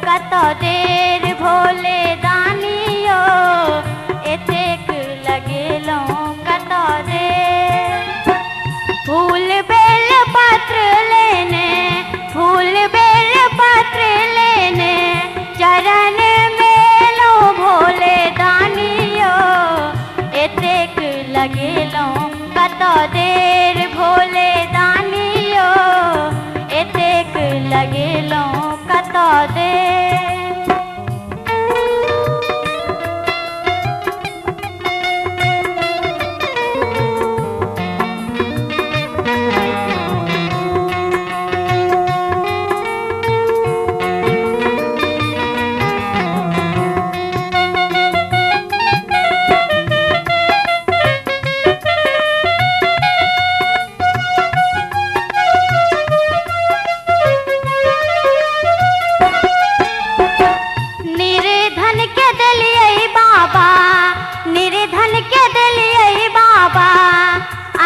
कतो देर भोले दानियो एतेक लगेलो कतो देर। फूल बेल पत्र लेने फूल बेल पत्र लेने चरण में लो भोले दानियो एतेक लगेलो कतो देर भोले दानियो एतेक लगेलो कतो देर।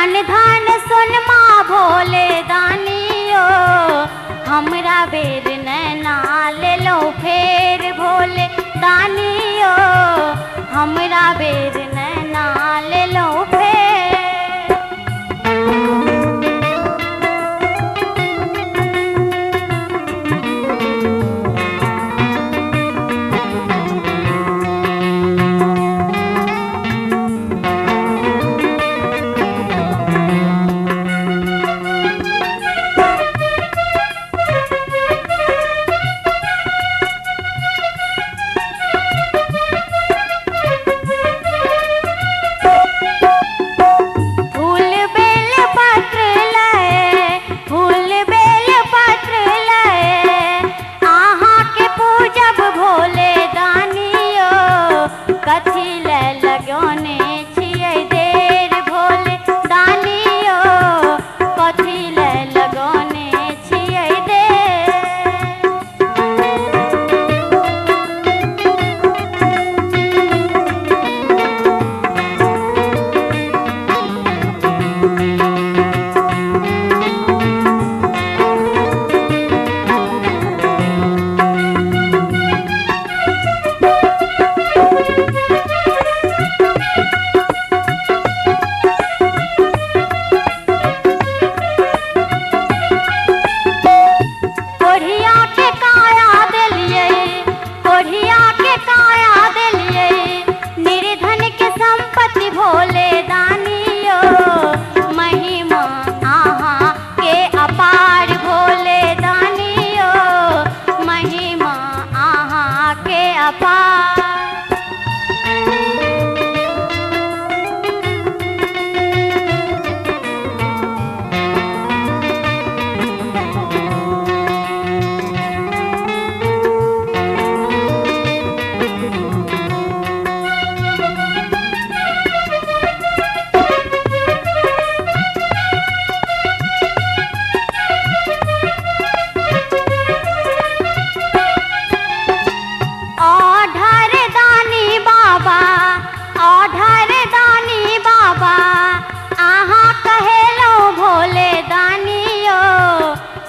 अनधान सुन माँ भोले दानियो हमरा बेर नैना ले लो फेर भोले दानियो हमरा बेर नैना ले लो फेर। कथी ले लगोने छियै देर भोले दानियो कथी ले लगोने छियै देर। भोले दानियो महिमा आहाँ के अपार भोले दानियो महिमा आहाँ के अपार।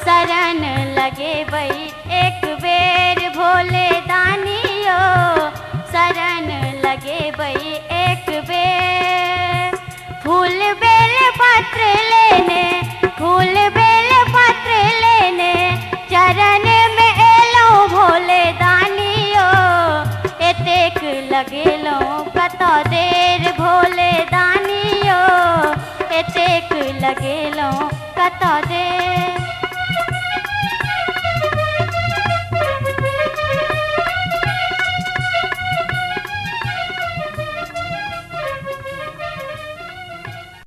शरण लगे बई एक बेर भोले दानियो शरण लगे बई एक बेर। फूल बेल पत्र लेने फूल बेल पत्र लेने चरण में एलो भोले दानियो एतेक लगेलो कतो देर भोले दानियो एतेक लगेलो कतो देर।